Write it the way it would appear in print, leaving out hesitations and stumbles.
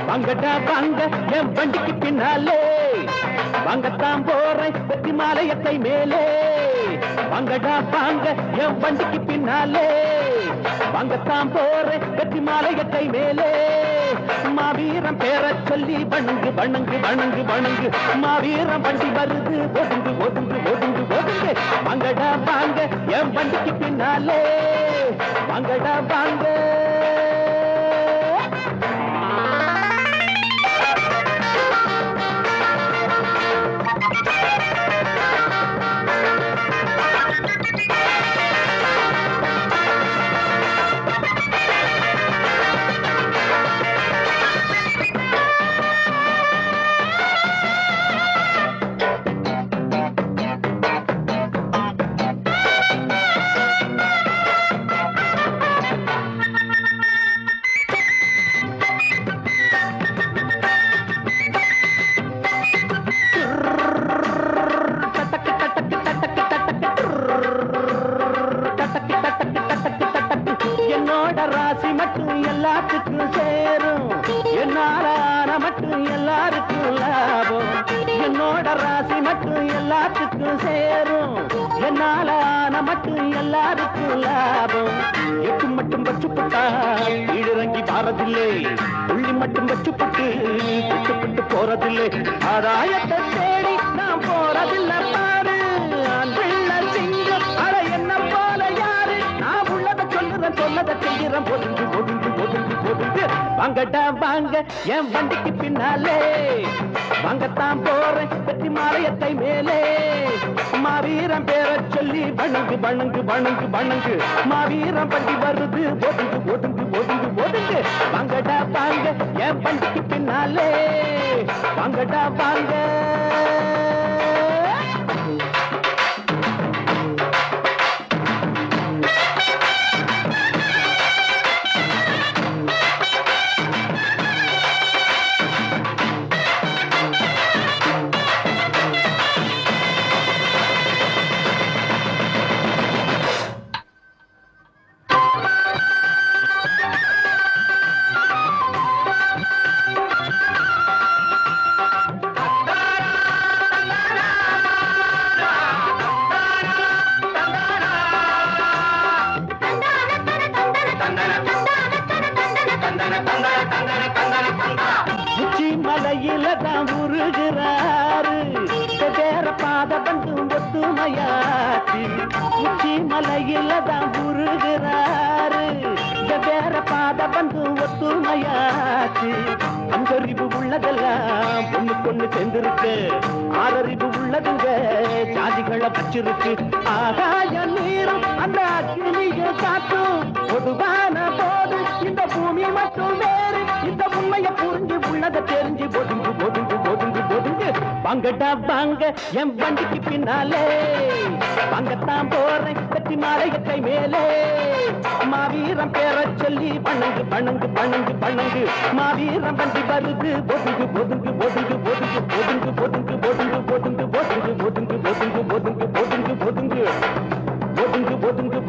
வாங்கடா வாங்க என் வண்டிக்கு பின்னாலே வாங்கத்தான் போறேன் வெற்றி மாலையத்தை மேலே வாங்கடா வாங்க என் வண்டிக்கு பின்னாலே வாங்கத்தான் போறேன் வெற்றி மாலையத்தை மேலே மாவீரம் பேர சொல்லி வணங்கு வணங்கு வணங்கு வணங்கு மாவீரம் வண்டி வருது ஒதுங்கு ஒதுங்கு ஒதுங்கு ஒதுங்கு வாங்கடா வாங்க என் வண்டிக்கு பின்னாலே வாங்கடா வாங்க ராசி மட்டும் எல்லாத்துக்கும் சேரும் என்னாலான மட்டும் எல்லாருக்கும் லாபம் என்னோட ராசி மட்டும் எல்லாத்துக்கும் சேரும் என்னாலான மட்டும் எல்லாருக்கும் லாபம் எட்டு மட்டும் வச்சுப்பட்டா ஈடிறங்கி பாரதில்லை புள்ளி மட்டும் வச்சுப்பட்டு விட்டு விட்டு போறதில்லை ஆதாயத்தை தேடி நான் போறதில்லை பாரு அன்பிள்ள சிங்கம் அட என்ன போல யாரு நான் உள்ளத சொல்லுறேன் சொல்லத செய்கிறேன் ஒதுங்கு ஒதுங்கு ஒதுங்கு ஒதுங்கு வாங்கடா வாங்க என் வண்டிக்கு பின்னாலே வாங்கத்தான் போறேன் வெற்றி மாலையத்தை மேலே மாவீரம் பேர சொல்லி வணங்கு வணங்கு வணங்கு வணங்கு மாவீரம் வண்டி வருது ஒதுங்கு ஒதுங்கு ஒதுங்கு ஒதுங்கு வாங்கடா வாங்க என் வண்டிக்கு பின்னாலே வாங்கடா வாங்க உச்சி மலையில தான் உருகிறாரு வேற பாத வந்து ஒத்துமையாச்சு உச்சி மலையில தான் உருகிறாரு வேற பாத வந்து ஒத்துமையாச்சு அங்கறிவு உள்ளதெல்லாம் பொண்ணு பொண்ணு சேர்ந்திருக்கு ஆறறிவு உள்ளதுங்க ஜாதிகளை வச்சிருக்கு ஆகாய நீரும் அந்த அக்னிய காட்டும் பொதுவான போது இந்த பூமி மட்டும் வேறு இந்த உண்மையை புரிஞ்சு உள்ளதை தெரிஞ்சு ஒதுங்கு ஒதுங்கு ஒதுங்கு ஒதுங்கு வாங்கடா வாங்க என் வண்டிக்கு பின்னாலே வாங்கத்தான் போறேன் வெற்றி மாலையத்தை மேலே மாவீரம் பேர சொல்லி வணங்கு வணங்கு வணங்கு வணங்கு மாவீரம் வண்டி வருது ஒதுங்கு ஒதுங்கு ஒதுங்கு ஒதுங்கு ஒதுங்கு ஒதுங்கு ஒதுங்கு ஒதுங்கு ஒதுங்கு ஒதுங்கு ஒதுங்கு ஒதுங்கு ஒதுங்கு ஒதுங்கு ஒதுங்கு ஒதுங்கு